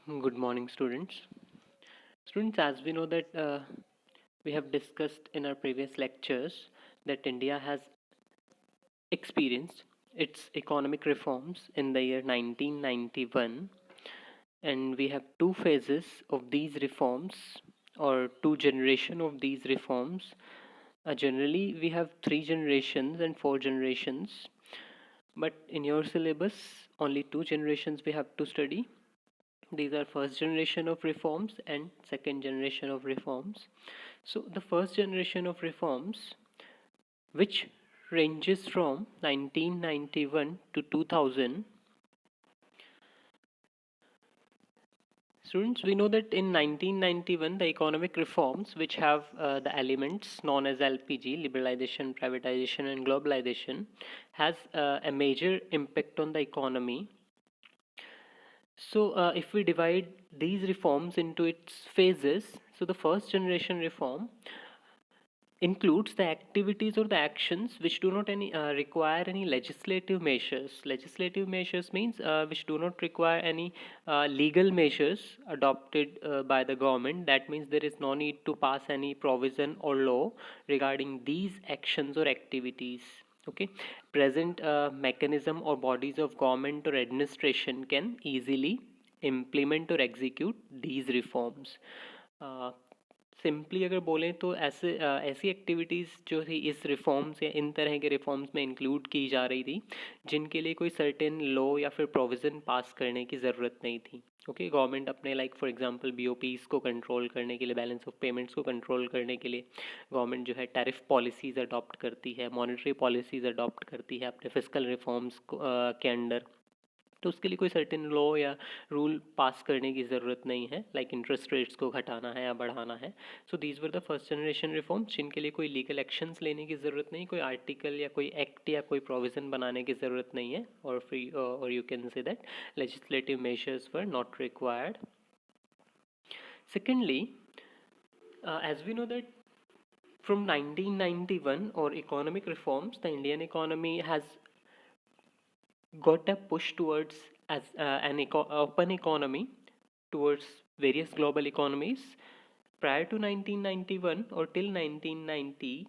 Good morning, students. Students, as we know that we have discussed in our previous lectures that India has experienced its economic reforms in the year 1991, and we have two phases of these reforms or two generation of these reforms. Generally, we have three generations and four generations, but in your syllabus, only two generations we have to study. These are first generation of reforms and second generation of reforms. So the first generation of reforms, which ranges from 1991 to 2000. Students, we know that in 1991 the economic reforms, which have the elements known as LPG, liberalization, privatization and globalization, has a major impact on the economy. So, if we divide these reforms into its phases, so the first generation reform includes the activities or the actions which do not require any legislative measures. Legislative measures means which do not require any legal measures adopted by the government. That means there is no need to pass any provision or law regarding these actions or activities. Okay, present mechanism or bodies of government or administration can easily implement or execute these reforms. Simply अगर बोलें तो ऐसी activities जो थी इस reforms या इन तरह के रिफॉर्म्स में इंक्लूड की जा रही थी जिनके लिए कोई सर्टेन लॉ या फिर प्रोविज़न पास करने की ज़रूरत नहीं थी. ओके, गवर्नमेंट अपने लाइक फॉर एग्जांपल बीओपीज़ को कंट्रोल करने के लिए, बैलेंस ऑफ पेमेंट्स को कंट्रोल करने के लिए गवर्नमेंट जो है टैरिफ पॉलिसीज़ अडॉप्ट करती है, मॉनेटरी पॉलिसीज़ अडॉप्ट करती है अपने फिजिकल रिफॉर्म्स के अंडर. तो उसके लिए कोई सर्टेन लॉ या रूल पास करने की ज़रूरत नहीं है, लाइक इंटरेस्ट रेट्स को घटाना है या बढ़ाना है. So these were the first generation reforms जिनके लिए कोई लीगल एक्शंस लेने की ज़रूरत नहीं, कोई आर्टिकल या कोई एक्ट या कोई प्रोविज़न बनाने की ज़रूरत नहीं है, और फ्री और you can say that legislative measures were not required. Secondly, as we know that from 1991 or economic reforms, the Indian economy has got a push towards as an open economy towards various global economies. Prior to 1991 or till 1990,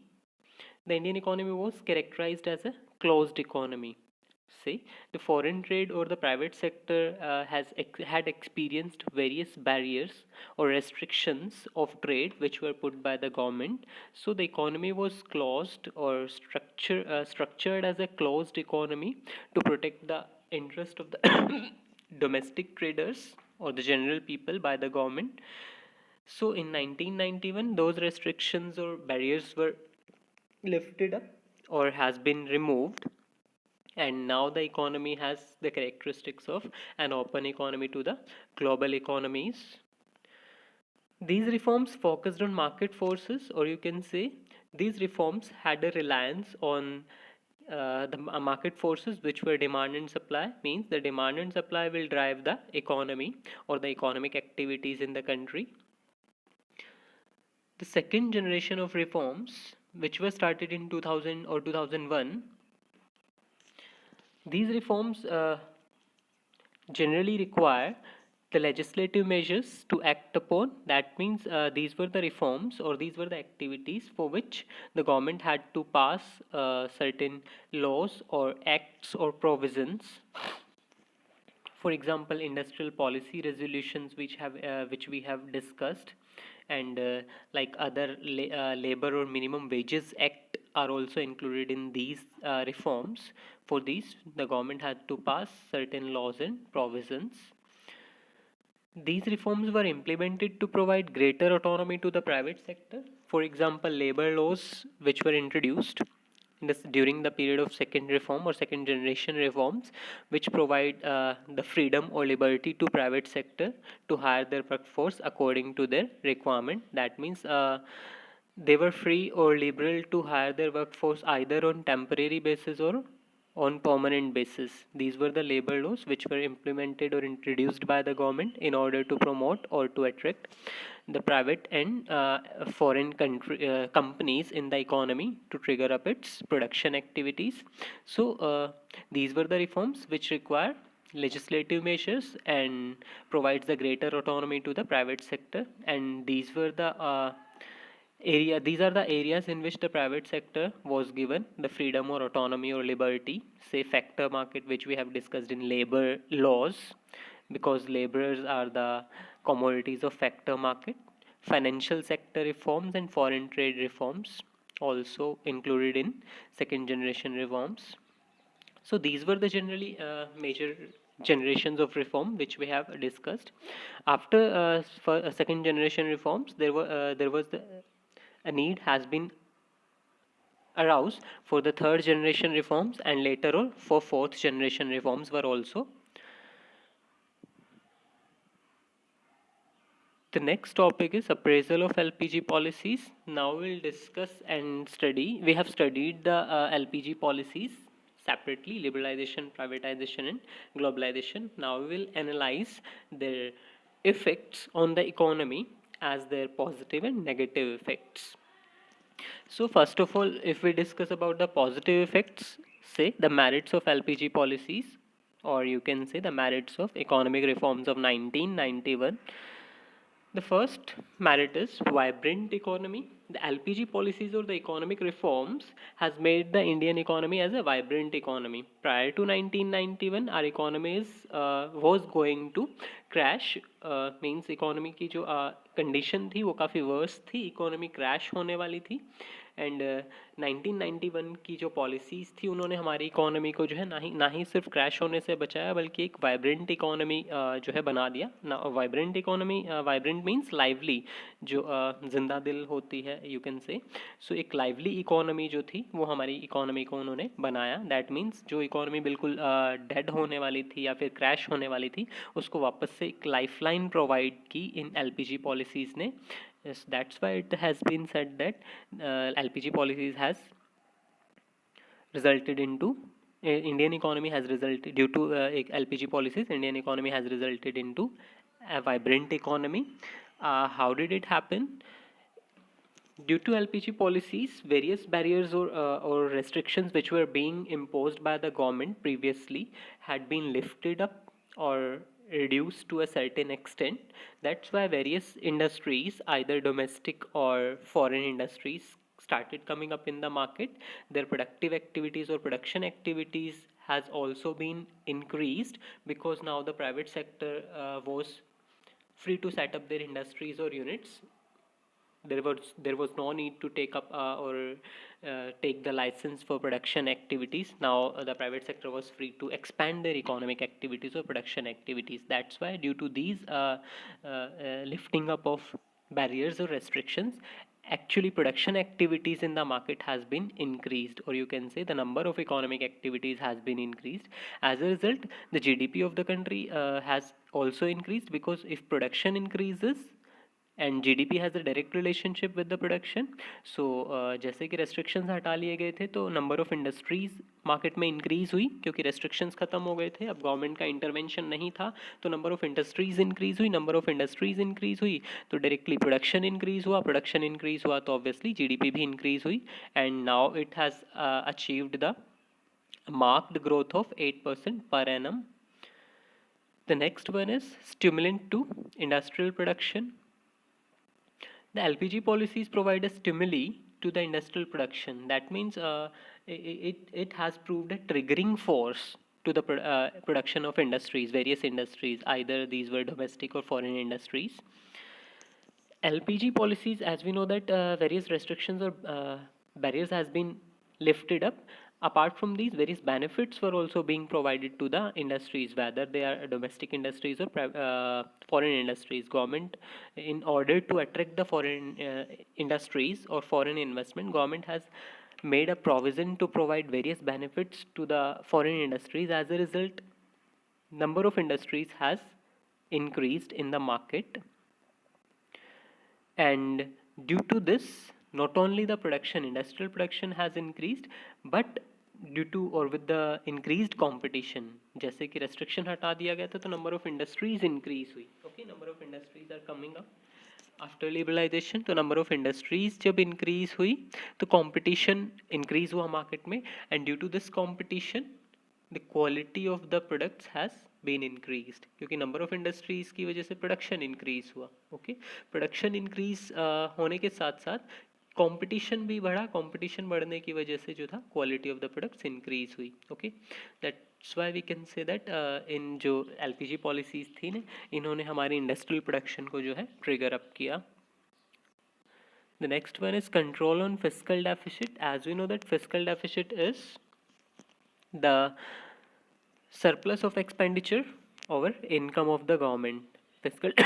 the Indian economy was characterized as a closed economy. Say, the foreign trade or the private sector had experienced various barriers or restrictions of trade which were put by the government. So the economy was closed or structured as a closed economy to protect the interest of the domestic traders or the general people by the government. So in 1991, those restrictions or barriers were lifted up or has been removed, and now the economy has the characteristics of an open economy to the global economies. These reforms focused on market forces, or you can say these reforms had a reliance on the market forces, which were demand and supply. Means the demand and supply will drive the economy or the economic activities in the country. The second generation of reforms, which were started in 2000 or 2001, these reforms generally require the legislative measures to act upon. That means these were the reforms or these were the activities for which the government had to pass certain laws or acts or provisions. For example, industrial policy resolutions which we have discussed, and like other labor or minimum wages act are also included in these reforms. For these, the government had to pass certain laws and provisions. These reforms were implemented to provide greater autonomy to the private sector. For example, labor laws which were introduced during the period of second reform or second generation reforms, which provide the freedom or liberty to private sector to hire their workforce according to their requirement. That means they were free or liberal to hire their workforce either on temporary basis or on permanent basis. These were the labor laws which were implemented or introduced by the government in order to promote or to attract the private and foreign companies in the economy to trigger up its production activities. So these were the reforms which require legislative measures and provides the greater autonomy to the private sector. And these are the areas in which the private sector was given the freedom or autonomy or liberty. Say factor market, which we have discussed in labor laws, because laborers are the commodities of factor market. Financial sector reforms and foreign trade reforms also included in second generation reforms. So these were the generally major generations of reform which we have discussed. After for second generation reforms, there was a need has been aroused for the third generation reforms, and later on for fourth generation reforms were also. The next topic is appraisal of LPG policies. Now we'll discuss and study. We have studied the LPG policies separately: liberalization, privatization, and globalization. Now we will analyze their effects on the economy as their positive and negative effects. So first of all, if we discuss about the positive effects, say the merits of LPG policies, or you can say the merits of economic reforms of 1991. The first merit is vibrant economy. The LPG policies or the economic reforms has made the Indian economy as a vibrant economy. Prior to 1991, our economy was going to crash. Means economy की जो condition थी वो काफ़ी worse थी. Economy crash होने वाली थी. And 1991 की जो पॉलिसीज़ थी उन्होंने हमारी इकोनॉमी को जो है ना ही सिर्फ क्रैश होने से बचाया, बल्कि एक वाइब्रेंट इकोनॉमी जो है बना दिया ना. Vibrant economy, vibrant means lively, जो जिंदा दिल होती है, यू कैन से. सो एक लाइवली इकोनॉमी जो थी वो हमारी इकोनॉमी को उन्होंने बनाया. दैट मीन्स जो इकोनॉमी बिल्कुल डेड होने वाली थी या फिर क्रैश होने वाली थी, उसको वापस से एक लाइफलाइन प्रोवाइड की इन एलपीजी पॉलिसीज़ ने. Yes, that's why it has been said that LPG policies has resulted into Indian economy has resulted due to LPG policies. Indian economy has resulted into a vibrant economy. How did it happen? Due to LPG policies, various barriers or restrictions which were being imposed by the government previously had been lifted up or reduced to a certain extent. That's why various industries, either domestic or foreign industries, started coming up in the market. Their productive activities or production activities has also been increased, because now the private sector was free to set up their industries or units. There was no need to take up or take the license for production activities. Now the private sector was free to expand their economic activities or production activities. That's why, due to these lifting up of barriers or restrictions, actually production activities in the market has been increased, or you can say the number of economic activities has been increased. As a result, the GDP of the country has also increased, because if production increases and GDP has a direct relationship with the production. So जैसे कि restrictions हटा लिए गए थे, तो number of industries market में increase हुई, क्योंकि रेस्ट्रिक्शंस ख़त्म हो गए थे, अब गवर्नमेंट का इंटरवेंशन नहीं था. तो नंबर ऑफ़ इंडस्ट्रीज़ इंक्रीज़ हुई. नंबर ऑफ़ इंडस्ट्रीज़ इंक्रीज़ हुई तो डायरेक्टली प्रोडक्शन इंक्रीज़ हुआ. प्रोडक्शन इंक्रीज़ हुआ तो ऑब्वियसली जीडीपी भी इंक्रीज़ हुई. And now it has achieved the marked growth of 8% per annum. The next one is stimulant to industrial production. The LPG policies provide a stimuli to the industrial production. That means it has proved a triggering force to the production of industries, various industries, either these were domestic or foreign industries. LPG policies, as we know that various restrictions or barriers has been lifted up. Apart from these, various benefits were also being provided to the industries, whether they are domestic industries or foreign industries. Government, in order to attract the foreign industries or foreign investment, government has made a provision to provide various benefits to the foreign industries. As a result, number of industries has increased in the market. And due to this, not only the industrial production has increased, but due to or with the increased competition, जैसे कि restriction हटा दिया गया था, तो number of industries increase हुई. Okay, number of industries are coming up after liberalization. तो number of industries जब increase हुई, तो competition increase हुआ market में, and due to this competition, the quality of the products has been increased, क्योंकि number of industries की वजह से प्रोडक्शन इंक्रीज हुआ। ओके, प्रोडक्शन इंक्रीज होने के साथ साथ कंपटीशन भी बढ़ा, कंपटीशन बढ़ने की वजह से जो था quality of the products increase हुई। Okay, that's why we can say that in जो एलपीजी पॉलिसीज थी ना, इन्होंने हमारी इंडस्ट्रियल प्रोडक्शन को जो है ट्रिगर अप किया। The next one is control on fiscal deficit. As we know that fiscal deficit is the surplus of expenditure over income of the government. Fiscal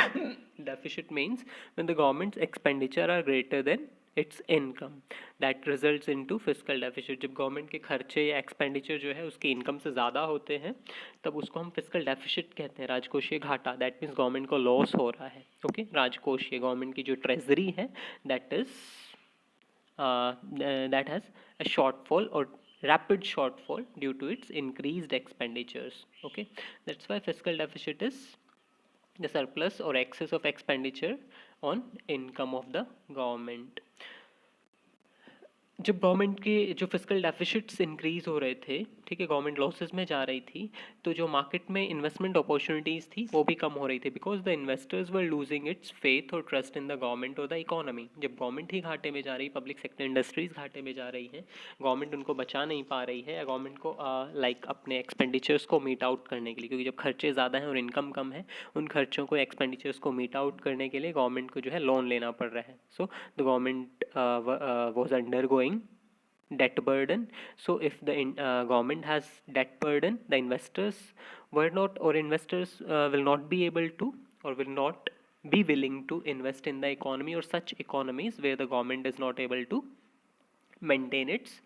deficit means when the government's expenditure are greater than its income, that results into fiscal deficit. जब government के खर्चे या expenditure जो है उसके income से ज़्यादा होते हैं तब उसको हम फिस्कल डेफिसिट कहते हैं, राजकोषीय घाटा। दैट मीन्स गवर्नमेंट को लॉस हो रहा है। ओके, राजकोषीय गवर्नमेंट की जो ट्रेजरी है that is that has a shortfall or rapid shortfall due to its increased expenditures. Okay, that's why fiscal deficit is the surplus or excess of expenditure on income of the government. जब government के जो fiscal deficits increase हो रहे थे, ठीक है, government losses में जा रही थी, तो जो मार्केट में इन्वेस्टमेंट अपॉर्चुनिटीज़ थी वो भी कम हो रही थी, because the investors were losing its faith और ट्रस्ट इन द गवर्नमेंट और द इकोनॉमी। जब गवर्नमेंट ही घाटे में जा रही, पब्लिक सेक्टर इंडस्ट्रीज घाटे में जा रही है, गवर्नमेंट उनको बचा नहीं पा रही है, या गवर्नमेंट को लाइक अपने एक्सपेंडिचर्स को मीट आउट करने के लिए, क्योंकि जब खर्चे ज़्यादा हैं और इनकम कम है, उन खर्चों को, एक्सपेंडिचर्स को मीट आउट करने के लिए गवर्नमेंट को जो है लोन लेना पड़ रहा है। So the government was under going debt burden. So if the government has debt burden, the investors were not, or investors will not be able to, or will not be willing to invest in the economy or such economies where the government is not able to maintain its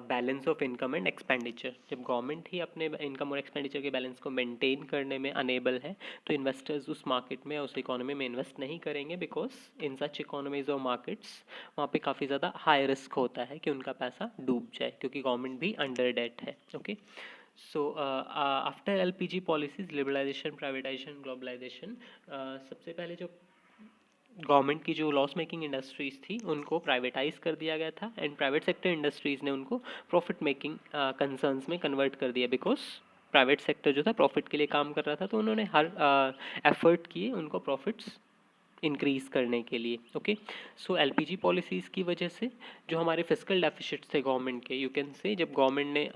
balance of income and expenditure. जब government ही अपने income और expenditure के balance को maintain करने में enable है तो investors उस मार्केट में, उस इकोनॉमी में इन्वेस्ट नहीं करेंगे, बिकॉज इन सच इकोनॉमीज और मार्केट्स वहाँ पे काफ़ी ज़्यादा हाई रिस्क होता है कि उनका पैसा डूब जाए, क्योंकि गवर्नमेंट भी अंडर डेट है। Okay, so after LPG policies, liberalization, privatization, globalization, सबसे पहले जो गवर्नमेंट की जो लॉस मेकिंग इंडस्ट्रीज़ थी उनको प्राइवेटाइज कर दिया गया था, एंड प्राइवेट सेक्टर इंडस्ट्रीज़ ने उनको प्रॉफिट मेकिंग कंसर्न्स में कन्वर्ट कर दिया, बिकॉज प्राइवेट सेक्टर जो था प्रॉफिट के लिए काम कर रहा था, तो उन्होंने हर एफर्ट किए उनको प्रॉफिट्स इंक्रीज़ करने के लिए। ओके, सो एलपीजी पॉलिसीज़ की वजह से जो हमारे फिस्कल डेफिसिट्स थे गवर्नमेंट के, यू कैन से, जब गवर्नमेंट ने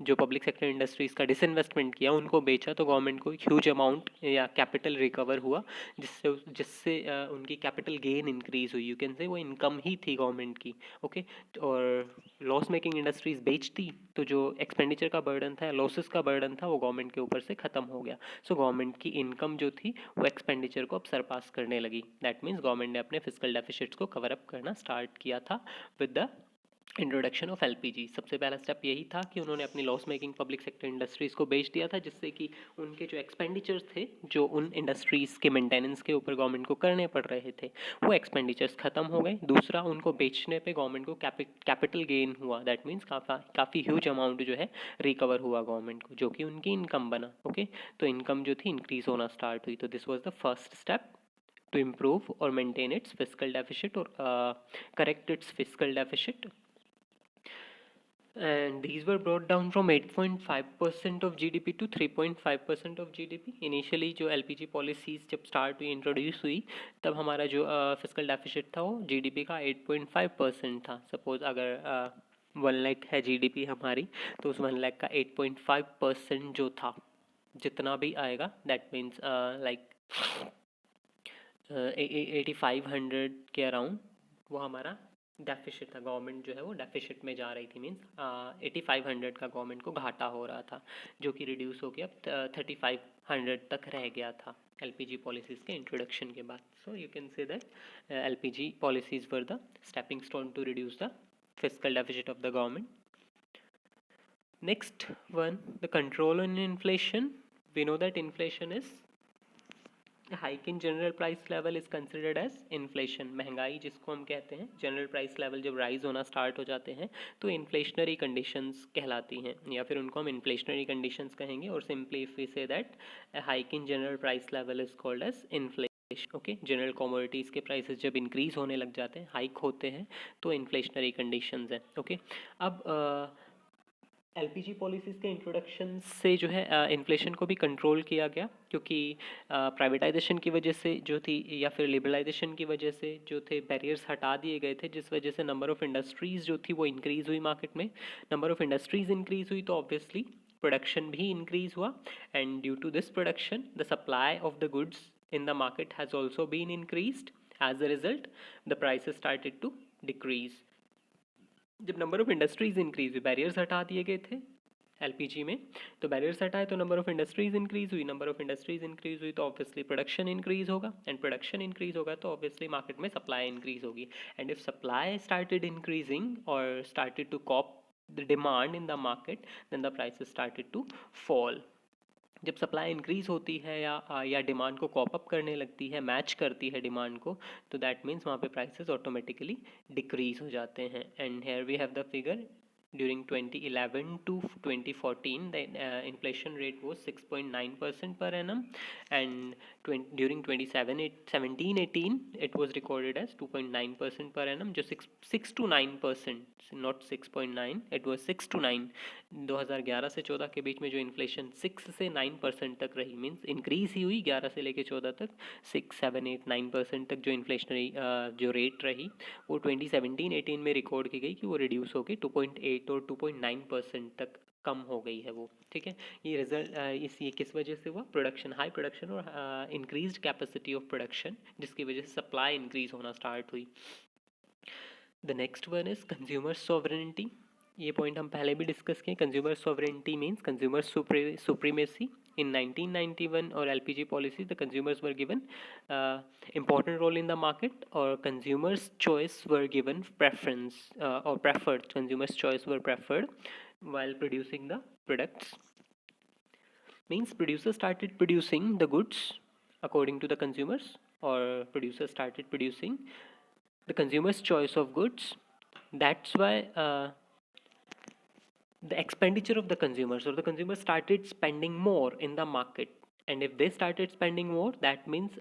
जो पब्लिक सेक्टर इंडस्ट्रीज़ का डिसइन्वेस्टमेंट किया, उनको बेचा, तो गवर्नमेंट को ह्यूज अमाउंट या कैपिटल रिकवर हुआ, जिससे जिससे उनकी कैपिटल गेन इंक्रीज हुई। यू कैन से वो इनकम ही थी गवर्नमेंट की। ओके, और लॉस मेकिंग इंडस्ट्रीज बेचती तो जो एक्सपेंडिचर का बर्डन था, लॉसेस का बर्डन था, वो गवर्नमेंट के ऊपर से ख़त्म हो गया। सो गवर्नमेंट की इनकम जो थी वो एक्सपेंडिचर को अब सरपास करने लगी। दैट मीन्स गवर्नमेंट ने अपने फिस्कल डेफिसिट्स को कवर अप करना स्टार्ट किया था with the introduction of LPG. सबसे पहला स्टेप यही था कि उन्होंने अपनी loss making public sector industries को बेच दिया था, जिससे कि उनके जो एक्सपेंडिचर्स थे जो उन इंडस्ट्रीज़ के मेंटेनेंस के ऊपर गवर्नमेंट को करने पड़ रहे थे, वो एक्सपेंडिचर्स ख़त्म हो गए। दूसरा, उनको बेचने पे गवर्नमेंट को कैपिटल गेन हुआ। दैट मीन्स काफ़ी ह्यूज अमाउंट जो है रिकवर हुआ गवर्नमेंट को, जो कि उनकी इनकम बना। ओके, तो इनकम जो थी इंक्रीज़ होना स्टार्ट हुई। तो this was the first step to improve or maintain its fiscal deficit or correct its fiscal deficit, and these were brought down from 8.5% of GDP to 3.5% of GDP. Initially जो LPG policies जब start हुई, introduce हुई, तब हमारा जो fiscal deficit था वो GDP का 8.5% था। सपोज अगर 1 लाख है जीडीपी हमारी, तो उस 1 लाख का 8.5% जो था, जितना भी आएगा, दैट मीन्स लाइक 8500 के अराउंड वो हमारा डेफिसिट था। गवर्नमेंट जो है वो डेफिसिट में जा रही थी, मीन्स 8500 का गवर्नमेंट को घाटा हो रहा था, जो कि रिड्यूस हो गया, 3500 तक रह गया था एलपीजी पॉलिसीज़ के इंट्रोडक्शन के बाद। So you can say that LPG policies were the stepping stone to reduce the fiscal deficit of the government. Next one, the control on inflation. We know that inflation is a hike in general price level is considered as inflation. महंगाई जिसको हम कहते हैं, general price level जब rise होना start हो जाते हैं तो इन्फ्लेशनरी कंडीशंस कहलाती हैं, या फिर उनको हम इन्फ्लेशनरी कंडीशंस कहेंगे, और simply if we say that a hike in general price level is called as inflation. Okay, general commodities के प्राइसेस जब इंक्रीज होने लग जाते हैं, हाइक होते हैं, तो इन्फ्लेशनरी कंडीशंस हैं। ओके, अब एलपीजी पॉलिसीज़ के इंट्रोडक्शन से जो है इन्फ्लेशन को भी कंट्रोल किया गया, क्योंकि प्राइवेटाइजेशन की वजह से जो थी या फिर लिबरलाइजेशन की वजह से जो थे बैरियर्स हटा दिए गए थे, जिस वजह से नंबर ऑफ़ इंडस्ट्रीज़ जो थी वो इंक्रीज़ हुई मार्केट में। नंबर ऑफ़ इंडस्ट्रीज़ इंक्रीज़ हुई तो ऑब्वियसली प्रोडक्शन भी इंक्रीज़ हुआ, and due to this production the supply of the goods in the market has also been increased. As a result, the prices started to decrease. जब number of industries increase हुई, barriers हटा दिए गए थे LPG में, तो barriers हटाए तो नंबर ऑफ इंडस्ट्रीज इंक्रीज हुई, नंबर ऑफ इंडस्ट्रीज इंक्रीज हुई तो ऑब्वियसली प्रोडक्शन इंक्रीज होगा, एंड प्रोडक्शन इंक्रीज होगा तो ऑब्वियसली मार्केट में सप्लाई इंक्रीज होगी, and if supply started increasing और started to cope the demand in the market, then the prices started to fall. जब supply increase होती है या डिमांड को कॉप अप करने लगती है, मैच करती है डिमांड को, तो दैट मीन्स वहाँ पे प्राइसेस ऑटोमेटिकली डिक्रीज हो जाते हैं। And here we have the figure during 2011 to 2014 the inflation rate was 6.9% per annum, and during 2017-18 it was recorded as 2.9% per annum, जो 6 to 9%, not 6.9, it was 6 to 9। 2011 से 14 के बीच में जो इन्फ्लेशन 6 से 9% तक रही, मीन्स इंक्रीज ही हुई 11 से लेके 14 तक, 6, 7, 8, 9% तक जो इन्फ्लेशनरी जो रेट रही वो 2017-18 में रिकॉर्ड की गई कि वो रिड्यूस होकर 2.8 और 2.9% तक कम हो गई है वो। ठीक है, ये रिजल्ट ये किस वजह से हुआ? प्रोडक्शन, हाई प्रोडक्शन और इंक्रीज्ड कैपेसिटी ऑफ प्रोडक्शन, जिसकी वजह से सप्लाई इंक्रीज होना स्टार्ट हुई। The next one is consumer sovereignty. ये पॉइंट हम पहले भी डिस्कस किए। Consumer sovereignty means consumer supremacy. In 1991 or LPG policy, the consumers were given important role in the market, or consumers' choice were given preference, or preferred. Consumers' choice were preferred while producing the products. Means producers started producing the goods according to the consumers, or producers started producing the consumer's choice of goods. That's why the expenditure of the consumers, or the consumers started spending more in the market, and if they started spending more, that means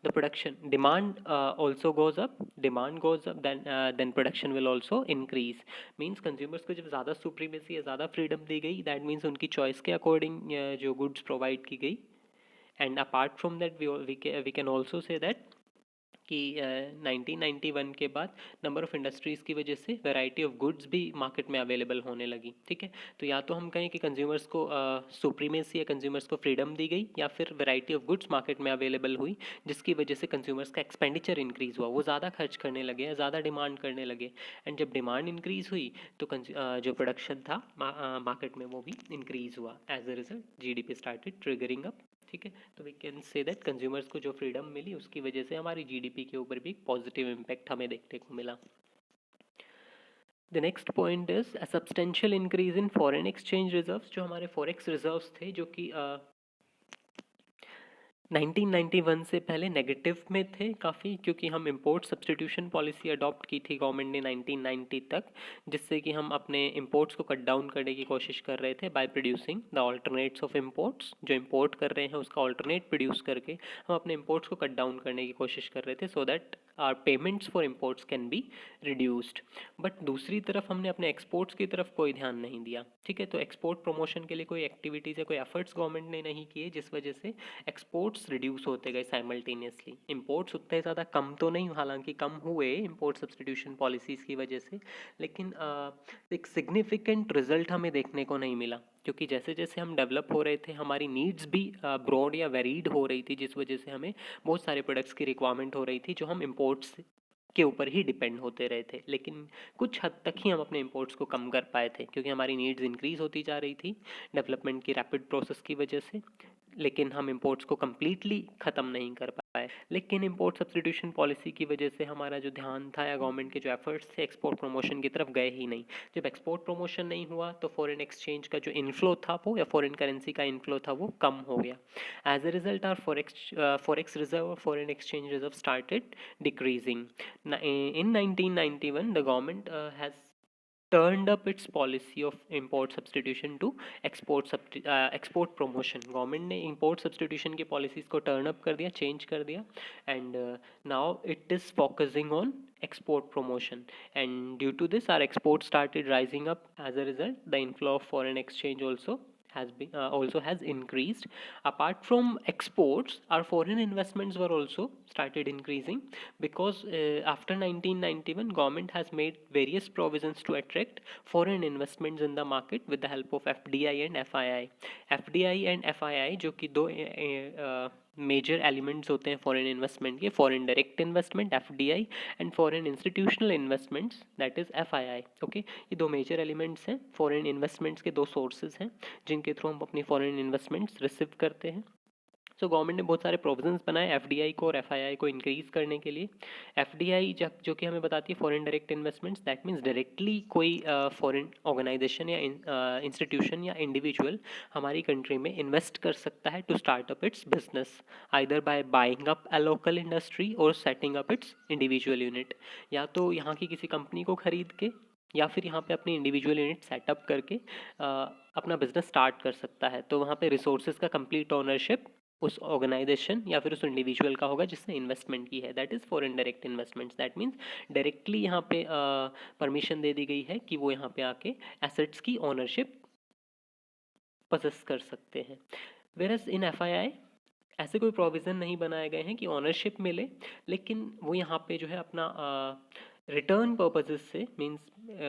the production demand also goes up. Demand goes up, then production will also increase. Means consumers को जब ज़्यादा supremacy या ज़्यादा freedom दी गई, that means उनकी choice के according जो goods provide की गई, and apart from that we can also say that कि 1991 के बाद नंबर ऑफ़ इंडस्ट्रीज़ की वजह से वैरायटी ऑफ गुड्स भी मार्केट में अवेलेबल होने लगी। ठीक है, तो या तो हम कहें कि कंज्यूमर्स को सुप्रीमेसी या कंज्यूमर्स को फ्रीडम दी गई, या फिर वैरायटी ऑफ गुड्स मार्केट में अवेलेबल हुई, जिसकी वजह से कंज्यूमर्स का एक्सपेंडिचर इंक्रीज़ हुआ, वो ज़्यादा खर्च करने लगे, ज़्यादा डिमांड करने लगे, एंड जब डिमांड इंक्रीज़ हुई तो जो प्रोडक्शन था मार्केट में वो भी इंक्रीज़ हुआ। As a result GDP started triggering up. ठीक है, तो we can say that consumers को जो फ्रीडम मिली उसकी वजह से हमारी जीडीपी के ऊपर भी एक पॉजिटिव इम्पैक्ट हमें देखने को मिला। The next point is a substantial increase in foreign exchange reserves. जो हमारे फॉरेक्स रिजर्व्स थे, जो कि 1991 से पहले नेगेटिव में थे काफ़ी, क्योंकि हम इंपोर्ट सब्सटीट्यूशन पॉलिसी अडॉप्ट की थी गवर्नमेंट ने 1990 तक, जिससे कि हम अपने इंपोर्ट्स को कट डाउन करने की कोशिश कर रहे थे by producing the alternates of imports. जो इंपोर्ट कर रहे हैं उसका ऑल्टरनेट प्रोड्यूस करके हम अपने इंपोर्ट्स को कट डाउन करने की कोशिश कर रहे थे, so that our payments for imports can be reduced. But दूसरी तरफ हमने अपने एक्सपोर्ट्स की तरफ कोई ध्यान नहीं दिया। ठीक है, तो एक्सपोर्ट प्रमोशन के लिए कोई एक्टिविटीज़ या कोई एफर्ट्स गवर्नमेंट ने नहीं किए, जिस वजह से एक्सपोर्ट्स रिड्यूस होते गए साइमल्टेनियसली। इंपोर्ट्स उतने ज़्यादा कम तो नहीं, हालांकि कम हुए इंपोर्ट सब्सटीट्यूशन पॉलिसीज़ की वजह से, लेकिन एक सिग्निफिकेंट रिजल्ट हमें देखने को नहीं मिला, क्योंकि जैसे जैसे हम डेवलप हो रहे थे हमारी नीड्स भी ब्रॉड या वेरीड हो रही थी, जिस वजह से हमें बहुत सारे प्रोडक्ट्स की रिक्वायरमेंट हो रही थी जो हम इंपोर्ट्स के ऊपर ही डिपेंड होते रहे थे। लेकिन कुछ हद तक ही हम अपने इंपोर्ट्स को कम कर पाए थे, क्योंकि हमारी नीड्स इंक्रीज होती जा रही थी डेवलपमेंट की रैपिड प्रोसेस की वजह से, लेकिन हम इंपोर्ट्स को कम्प्लीटली ख़त्म नहीं कर पाए। लेकिन इंपोर्ट सब्सटीट्यूशन पॉलिसी की वजह से हमारा जो ध्यान था या गवर्नमेंट के जो एफर्ट्स थे एक्सपोर्ट प्रमोशन की तरफ गए ही नहीं। जब एक्सपोर्ट प्रमोशन नहीं हुआ तो फॉरेन एक्सचेंज का जो इनफ्लो था वो, या फॉरेन करेंसी का इनफ्लो था वो कम हो गया। As a result our forex reserve और foreign exchange reserve started decreasing. In 1991 the government has turned up its policy of import substitution to export promotion. Government ने import substitution की policies को turn up कर दिया, change कर दिया, and now it is focusing on export promotion, and due to this our exports started rising up. As a result, the inflow of foreign exchange also has increased. Apart from exports, our foreign investments were also started increasing, because after 1991 government has made various provisions to attract foreign investments in the market with the help of FDI and FII. FDI and FII जो कि दो major elements होते हैं foreign investment के, foreign direct investment FDI and foreign institutional investments that is FII. Okay, ये दो major elements हैं. Foreign investments के दो सोर्सेज हैं जिनके थ्रू हम अपनी फॉरेन इन्वेस्टमेंट्स रिसीव करते हैं. सो गवर्नमेंट ने बहुत सारे प्रोविजंस बनाए FDI को और FII को इंक्रीज करने के लिए. FDI जो कि हमें बताती है foreign direct investments, that means directly कोई फॉरेन ऑर्गेनाइजेशन या इंस्टीट्यूशन या इंडिविजुअल हमारी कंट्री में इन्वेस्ट कर सकता है to start up its business, either by buying up a local industry और setting up its individual unit. या तो यहाँ की किसी कंपनी को खरीद के या फिर यहाँ पे अपनी इंडिविजुअल यूनिट सेटअप करके अपना बिजनेस स्टार्ट कर सकता है. तो वहाँ पे रिसोर्सेज का कंप्लीट ओनरशिप उस ऑर्गेनाइजेशन या फिर उस इंडिविजुअल का होगा जिसने इन्वेस्टमेंट की है. That is foreign direct investments. That means directly यहाँ पे परमिशन दे दी गई है कि वो यहाँ पे आके एसेट्स की ओनरशिप पजेस कर सकते हैं. वेरस इन FII ऐसे कोई प्रोविज़न नहीं बनाए गए हैं कि ओनरशिप मिले, लेकिन वो यहाँ पे जो है अपना रिटर्न पर्पसेस से मींस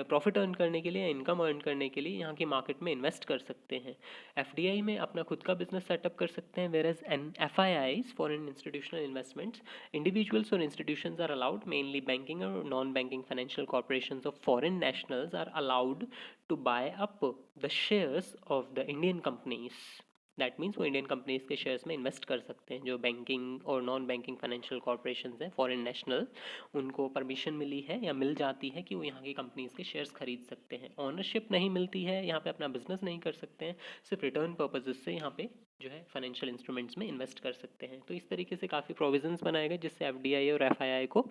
प्रॉफिट अर्न करने के लिए, इनकम अर्न करने के लिए यहाँ की मार्केट में इन्वेस्ट कर सकते हैं. FDI में अपना खुद का बिजनेस सेटअप कर सकते हैं, whereas an FIIs foreign institutional investments, individuals और institutions are allowed, mainly banking और non banking financial corporations of foreign nationals are allowed to buy up the shares of the Indian companies. That means वो Indian companies के shares में invest कर सकते हैं. जो banking और नॉन बैंकिंग फाइनेंशियल कॉर्पोरेशंस हैं फॉरेन नेशनल, उनको परमिशन मिली है या मिल जाती है कि वो यहाँ की कंपनीज के शेयर्स खरीद सकते हैं. ऑनरशिप नहीं मिलती है, यहाँ पे अपना बिजनेस नहीं कर सकते हैं, सिर्फ रिटर्न पर्पजेज से यहाँ पे जो है फाइनेंशियल इंस्ट्रूमेंट्स में इन्वेस्ट कर सकते हैं. तो इस तरीके से काफ़ी प्रोविजंस बनाए गए जिससे FDI और FII को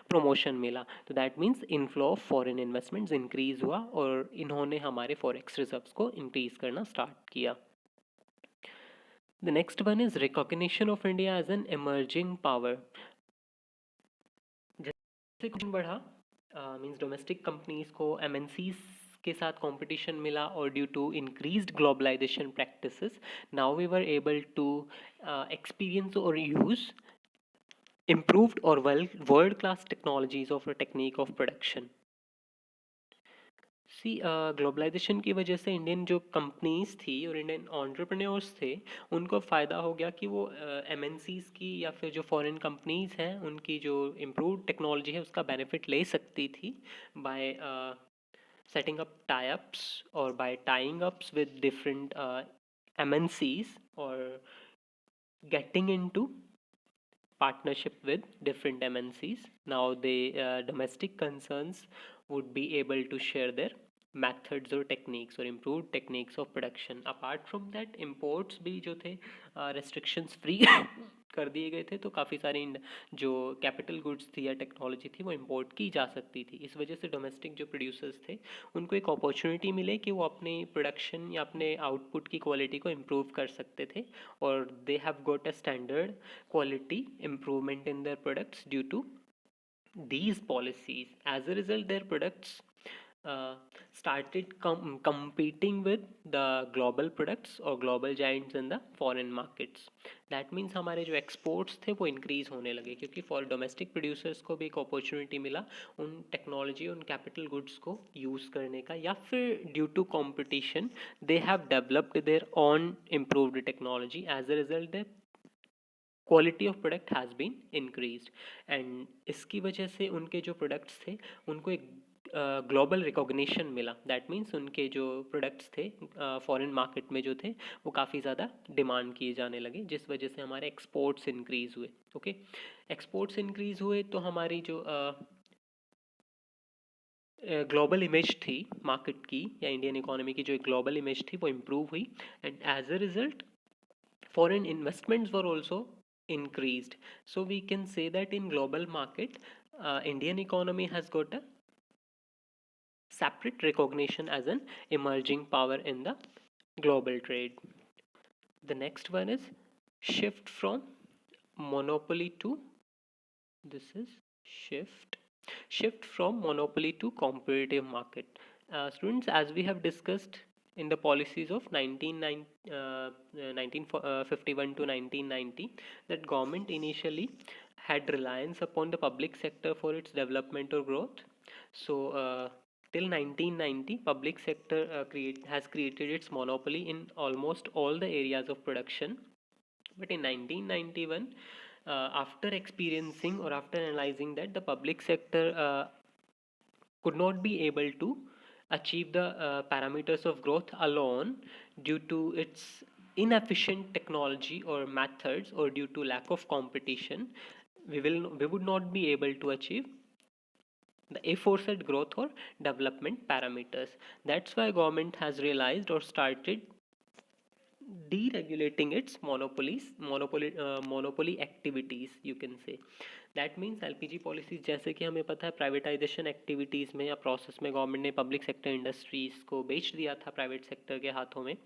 प्रमोशन मिला. तो that means inflow of foreign investments increase हुआ और इन्होंने हमारे फॉरेक्स रिजर्व्स को इंक्रीज करना स्टार्ट किया. The next one is recognition of India as an emerging power. जैसे कुछ बढ़ा मीन्स डोमेस्टिक कंपनीज को MNCs के साथ कंपटीशन मिला और due to increased globalization practices now we were able to experience और use improved or world class technologies of a technique of production. Globalization की वजह से इंडियन जो कंपनीज थी और इंडियन एंटरप्रेन्योर्स थे उनको फ़ायदा हो गया कि वो MNCs की या फिर जो फॉरेन कंपनीज हैं उनकी जो इम्प्रूव टेक्नोलॉजी है उसका बेनिफिट ले सकती थी by setting up tie ups और by tying ups with different MNCs और getting into partnership with different MNCs. Now the domestic concerns would be able to share their methods or techniques or improved techniques of production. Apart from that, imports भी जो थे restrictions free कर दिए गए थे, तो काफ़ी सारी जो कैपिटल गुड्स थी या टेक्नोलॉजी थी वो इंपोर्ट की जा सकती थी. इस वजह से डोमेस्टिक जो प्रोड्यूसर्स थे उनको एक अपॉर्चुनिटी मिले कि वो अपने प्रोडक्शन या अपने आउटपुट की क्वालिटी को इम्प्रूव कर सकते थे और they have got a standard quality improvement in their products due to these policies. As a result, their products started competing with the global products or global giants in the foreign markets. That means हमारे जो exports थे वो increase होने लगे क्योंकि for domestic producers को भी एक opportunity मिला उन technology उन capital goods को use करने का, या फिर due to competition they have developed their own improved technology. As a result, their quality of product has been increased and इसकी वजह से उनके जो प्रोडक्ट्स थे उनको एक ग्लोबल रिकॉग्निशन मिला. दैट मीन्स उनके जो प्रोडक्ट्स थे फॉरेन मार्केट में जो थे वो काफ़ी ज़्यादा डिमांड किए जाने लगे जिस वजह से हमारे एक्सपोर्ट्स इंक्रीज़ हुए. ओके, एक्सपोर्ट्स इंक्रीज़ हुए तो हमारी जो ग्लोबल इमेज थी मार्केट की या इंडियन इकोनॉमी की जो एक ग्लोबल इमेज थी वो इम्प्रूव हुई and as a result foreign investments were also increased. So we can say that in global market Indian economy has got a separate recognition as an emerging power in the global trade. The next one is shift from monopoly to, this is shift from monopoly to competitive market. Students, as we have discussed in the policies of 1951 to 1990, that government initially had reliance upon the public sector for its development or growth. So till 1990, public sector has created its monopoly in almost all the areas of production. But in 1991, after experiencing or after analyzing that the public sector could not be able to achieve the parameters of growth alone due to its inefficient technology or methods, or due to lack of competition, we would not be able to achieve the aforesaid growth or development parameters. That's why government has realized or started deregulating its monopoly activities, you can say. That means LPG policies, जैसे कि हमें पता है privatisation activities में या process में government ने public sector industries को बेच दिया था प्राइवेट सेक्टर के हाथों में,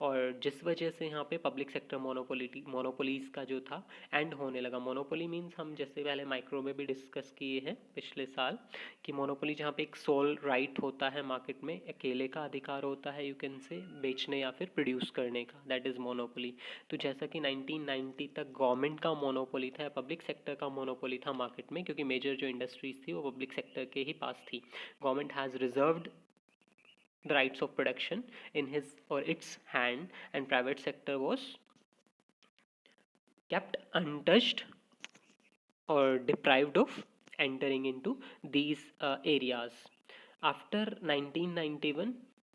और जिस वजह से यहाँ पे पब्लिक सेक्टर मोनोपोलीज़ का जो था एंड होने लगा. मोनोपोली मीन्स हम जैसे पहले माइक्रो में भी डिस्कस किए हैं पिछले साल कि मोनोपोली जहाँ पे एक सोल राइट होता है मार्केट में, अकेले का अधिकार होता है यू कैन से बेचने या फिर प्रोड्यूस करने का, दैट इज़ मोनोपोली. तो जैसा कि 1990 तक गवर्नमेंट का मोनोपोली था, पब्लिक सेक्टर का मोनोपोली था मार्केट में, क्योंकि मेजर जो इंडस्ट्रीज थी वो पब्लिक सेक्टर के ही पास थी. Government has reserved the rights of production in his or its hand, and private sector was kept untouched or deprived of entering into these areas. After 1991,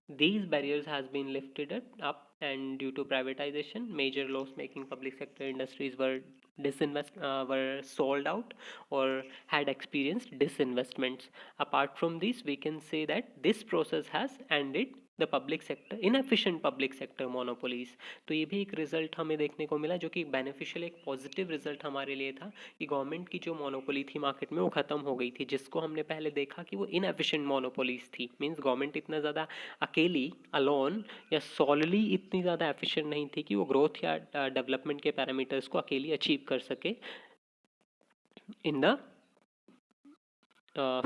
these barriers has been lifted up, and due to privatization, major loss-making public sector industries were sold out or had experienced disinvestments. Apart from this, we can say that this process has ended the public sector inefficient public sector monopolies. तो ये भी एक result हमें देखने को मिला जो कि बेनिफिशियल, एक पॉजिटिव रिजल्ट हमारे लिए था कि गवर्नमेंट की जो मोनोपोली थी मार्केट में वो ख़त्म हो गई थी, जिसको हमने पहले देखा कि वो इनएफिशिएंट मोनोपोलीज थी. मीन्स गवर्नमेंट इतना ज़्यादा अकेली अलोन या सॉलली इतनी ज़्यादा एफिशिएंट नहीं थी कि वो ग्रोथ या डेवलपमेंट के पैरामीटर्स को अकेली अचीव कर सके in the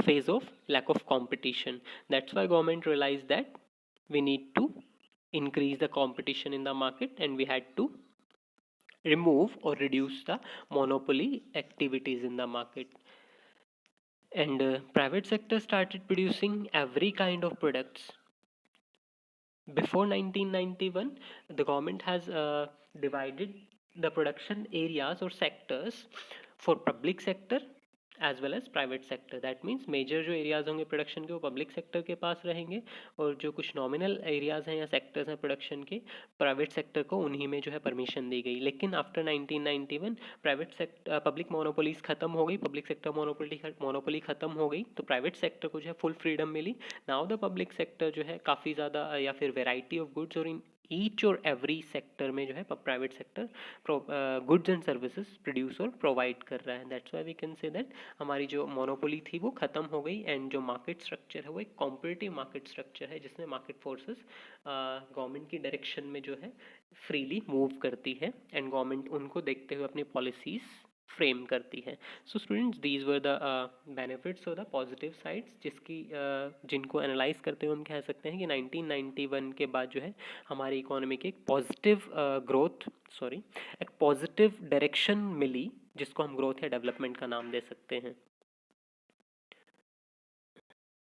phase of lack of competition. That's why government realized that we need to increase the competition in the market, and we had to remove or reduce the monopoly activities in the market. And private sector started producing every kind of products. Before 1991, the government has divided the production areas or sectors for public sector as well as private sector. That means major जो areas होंगे production के वो public sector के पास रहेंगे, और जो कुछ nominal areas हैं या सेक्टर्स हैं प्रोडक्शन के, प्राइवेट सेक्टर को उन्हीं में जो है परमिशन दी गई. लेकिन after 1991 private sector public monopolies खत्म हो गई, पब्लिक सेक्टर मोनोपोली खत्म हो गई, तो प्राइवेट सेक्टर को जो है फुल फ्रीडम मिली. नाउ द पब्लिक सेक्टर जो है काफ़ी ज़्यादा या फिर वेराइटी ऑफ गुड्स, और इन ईच और एवरी सेक्टर में जो है private sector goods and services produce और प्रोवाइड कर रहा है. That's why we can say that हमारी जो मोनोपोली थी वो ख़त्म हो गई, एंड जो मार्केट स्ट्रक्चर है वो एक कॉम्पिटिटिव मार्केट स्ट्रक्चर है जिसमें मार्केट फोर्सेस गवर्नमेंट की डायरेक्शन में जो है फ्रीली मूव करती है, एंड गवर्नमेंट उनको देखते हुए अपनी पॉलिसीज़ फ्रेम करती है. So students, these were the benefits और द पॉजिटिव साइड्स जिनको एनालाइज करते हुए हम कह सकते हैं कि 1991 के बाद जो है हमारी इकोनॉमी की एक पॉजिटिव एक पॉजिटिव डायरेक्शन मिली, जिसको हम ग्रोथ या डेवलपमेंट का नाम दे सकते हैं.